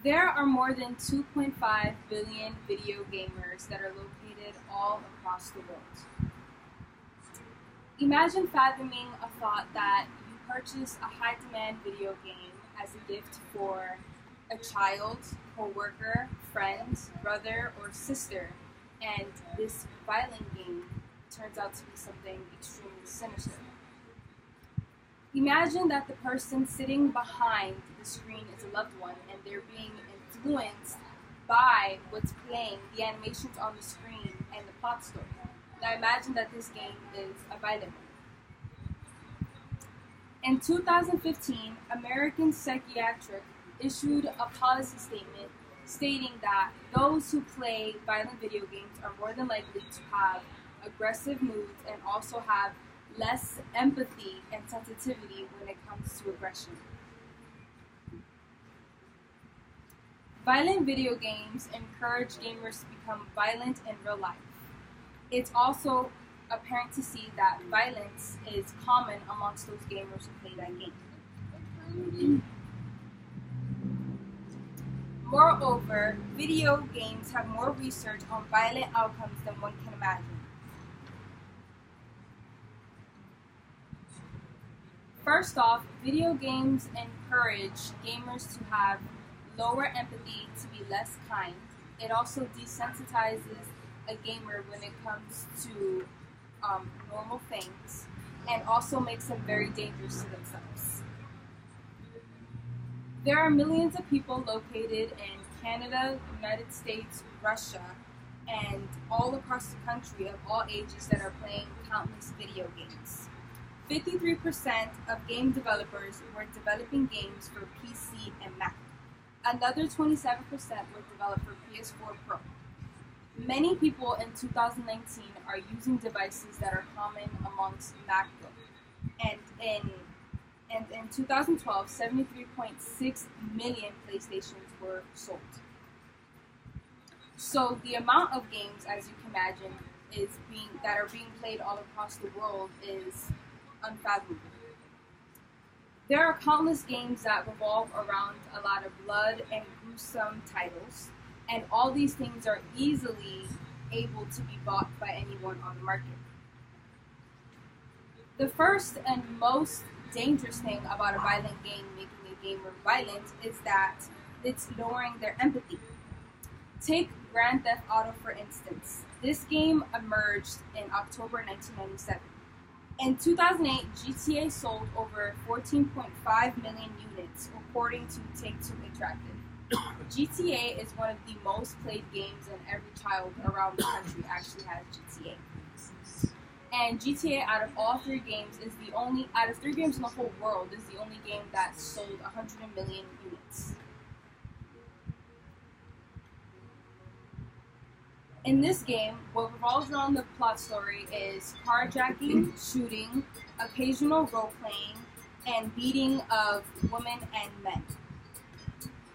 There are more than 2.5 billion video gamers that are located all across the world. Imagine fathoming a thought that you purchase a high-demand video game as a gift for a child, co-worker, friend, brother, or sister, and this violent game turns out to be something extremely sinister. Imagine that the person sitting behind the screen is a loved one and they're being influenced by what's playing, the animations on the screen, and the plot story. Now imagine that this game is a violent one. In 2015, American Psychiatric issued a policy statement stating that those who play violent video games are more than likely to have aggressive moods and also have less empathy and sensitivity when it comes to aggression. Violent video games encourage gamers to become violent in real life. It's also apparent to see that violence is common amongst those gamers who play that game. Moreover, video games have more research on violent outcomes than one can imagine. First off, video games encourage gamers to have lower empathy, to be less kind. It also desensitizes a gamer when it comes to normal things, and also makes them very dangerous to themselves. There are millions of people located in Canada, United States, Russia, and all across the country of all ages that are playing countless video games. 53% of game developers were developing games for PC and Mac. Another 27% were developed for PS4 Pro. Many people in 2019 are using devices that are common amongst MacBook. And in 2012, 73.6 million PlayStations were sold. So the amount of games, as you can imagine, that are being played all across the world is unfathomable. There are countless games that revolve around a lot of blood and gruesome titles, and all these things are easily able to be bought by anyone on the market. The first and most dangerous thing about a violent game making a gamer violent is that it's lowering their empathy. Take Grand Theft Auto for instance. This game emerged in October 1997. In 2008, GTA sold over 14.5 million units, according to Take-Two Interactive. GTA is one of the most played games, and every child around the country actually has GTA. And GTA, out of all three games, out of three games in the whole world, is the only game that sold 100 million units. In this game, what revolves around the plot story is carjacking, shooting, occasional role-playing, and beating of women and men.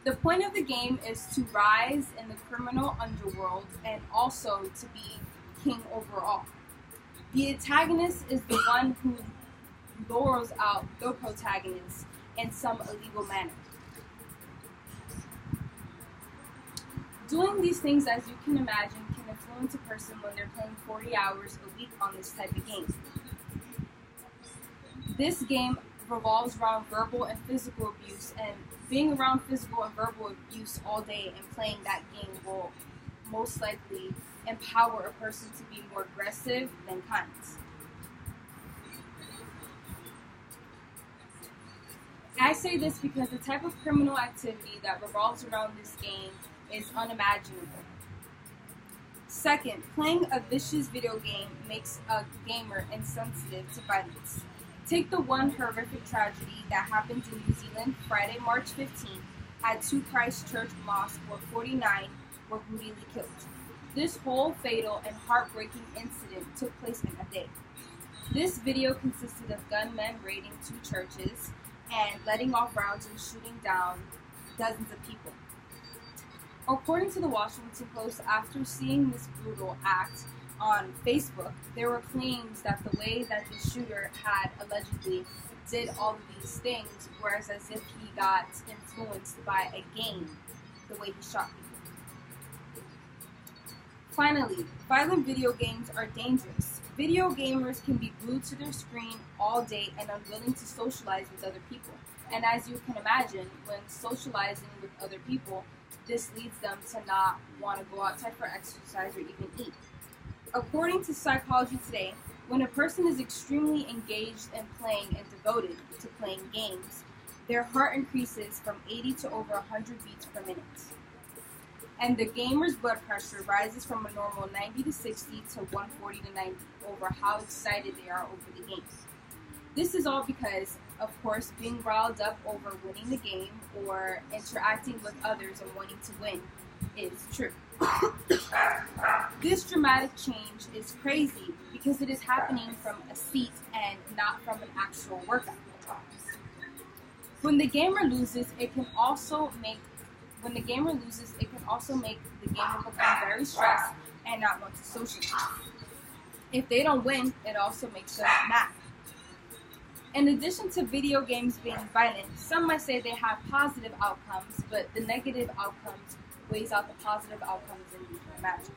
The point of the game is to rise in the criminal underworld and also to be king overall. The antagonist is the one who lures out the protagonist in some illegal manner. Doing these things, as you can imagine, can influence a person when they're playing 40 hours a week on this type of game. This game revolves around verbal and physical abuse, and being around physical and verbal abuse all day and playing that game will most likely empower a person to be more aggressive than kind. I say this because the type of criminal activity that revolves around this game is unimaginable. Second, playing a vicious video game makes a gamer insensitive to violence. Take the one horrific tragedy that happened in New Zealand Friday, March 15th at 2 Christchurch Mosque, where 49 were brutally killed. This whole fatal and heartbreaking incident took place in a day. This video consisted of gunmen raiding 2 churches and letting off rounds and shooting down dozens of people. According to the Washington Post, after seeing this brutal act on Facebook, there were claims that the way that the shooter had allegedly did all of these things, whereas as if he got influenced by a game the way he shot people. Finally, violent video games are dangerous. Video gamers can be glued to their screen all day and unwilling to socialize with other people. And as you can imagine, when socializing with other people, this leads them to not want to go outside for exercise or even eat. According to Psychology Today, when a person is extremely engaged in playing and devoted to playing games, their heart increases from 80 to over 100 beats per minute. And the gamer's blood pressure rises from a normal 90 to 60 to 140 to 90 over how excited they are over the game. This is all because, of course, being riled up over winning the game or interacting with others and wanting to win is true. This dramatic change is crazy because it is happening from a seat and not from an actual workout. When the gamer loses, it can also make the gamer become very stressed and not want to socialize. If they don't win, it also makes them mad. In addition to video games being violent, some might say they have positive outcomes, but the negative outcomes weighs out the positive outcomes than you can imagine.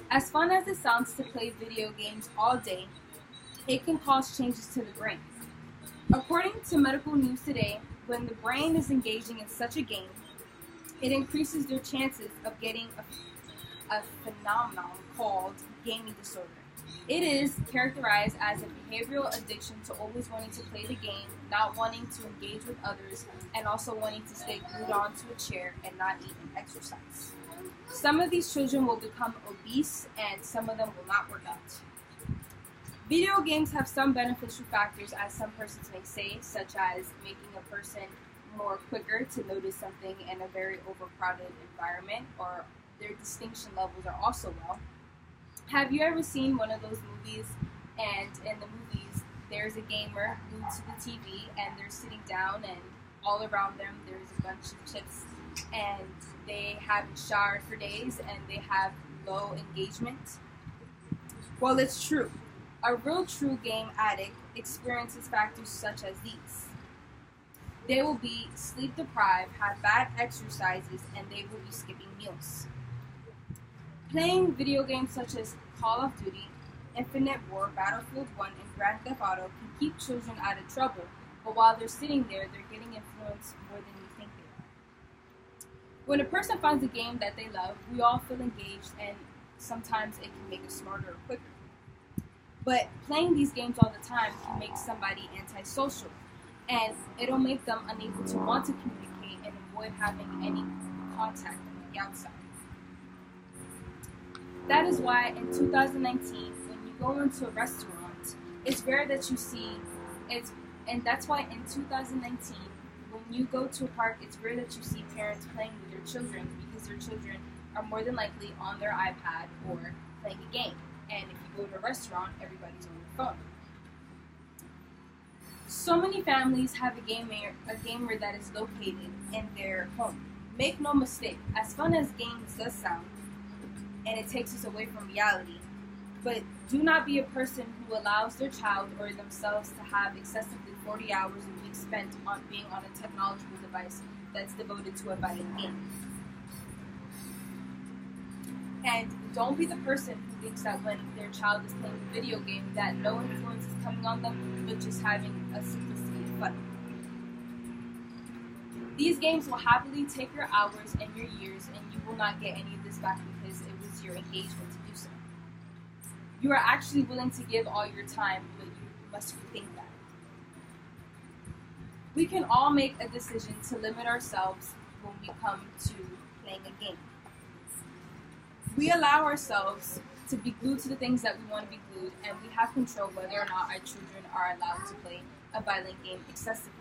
As fun as it sounds to play video games all day, it can cause changes to the brain. According to Medical News Today, when the brain is engaging in such a game, it increases their chances of getting a phenomenon called gaming disorder. It is characterized as a behavioral addiction to always wanting to play the game, not wanting to engage with others, and also wanting to stay glued onto a chair and not eat and exercise. Some of these children will become obese, and some of them will not work out. Video games have some beneficial factors, as some persons may say, such as making a person more quicker to notice something in a very overcrowded environment, or their distinction levels are also low. Have you ever seen one of those movies, and in the movies there's a gamer glued to the TV and they're sitting down and all around them there's a bunch of chips and they haven't showered for days and they have low engagement? Well, it's true. A real true game addict experiences factors such as these. They will be sleep deprived, have bad exercises, and they will be skipping meals. Playing video games such as Call of Duty, Infinite War, Battlefield 1, and Grand Theft Auto can keep children out of trouble, but while they're sitting there, they're getting influenced more than you think they are. When a person finds a game that they love, we all feel engaged, and sometimes it can make us smarter or quicker. But playing these games all the time can make somebody antisocial, and it'll make them unable to want to communicate and avoid having any contact with the outside. That is why in 2019, when you go into a restaurant, it's rare that you see and that's why in 2019, when you go to a park, it's rare that you see parents playing with their children because their children are more than likely on their iPad or playing a game. And if you go to a restaurant, everybody's on their phone. So many families have a gamer that is located in their home. Make no mistake, as fun as games does sound, and it takes us away from reality, but do not be a person who allows their child or themselves to have excessively 40 hours a week spent on being on a technological device that's devoted to a violent game. And don't be the person who thinks that when their child is playing a video game that no influence is coming on them, but just having a simplicity of fun. These games will happily take your hours and your years, and you will not get any of this back because it was your engagement to do so. You are actually willing to give all your time, but you must rethink that. We can all make a decision to limit ourselves when we come to playing a game. We allow ourselves to be glued to the things that we want to be glued, and we have control whether or not our children are allowed to play a violent game excessively.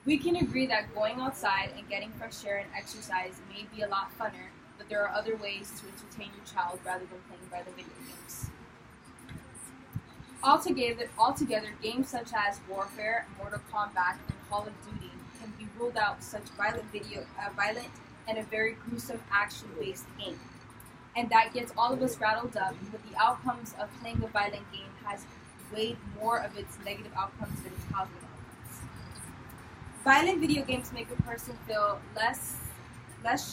We can agree that going outside and getting fresh air and exercise may be a lot funner, but there are other ways to entertain your child rather than playing by the video games. Altogether, games such as Warfare, Mortal Kombat, and Call of Duty can be ruled out such violent and a very gruesome action-based game. And that gets all of us rattled up, but the outcomes of playing a violent game has weighed more of its negative outcomes than its positive outcomes. Violent video games make a person feel less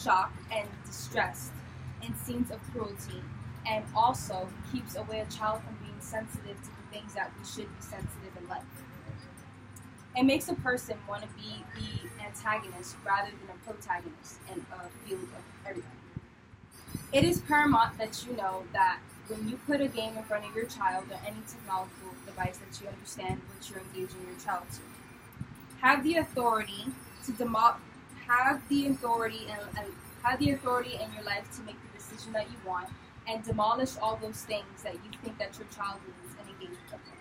shocked and distressed in scenes of cruelty, and also keeps away a child from being sensitive to the things that we should be sensitive in life. It makes a person want to be the antagonist rather than a protagonist in a field of everything. It is paramount that you know that when you put a game in front of your child or any technological device that you understand what you're engaging your child to. Have the authority in your life to make the decision that you want, and demolish all those things that you think that your child needs and engage with them.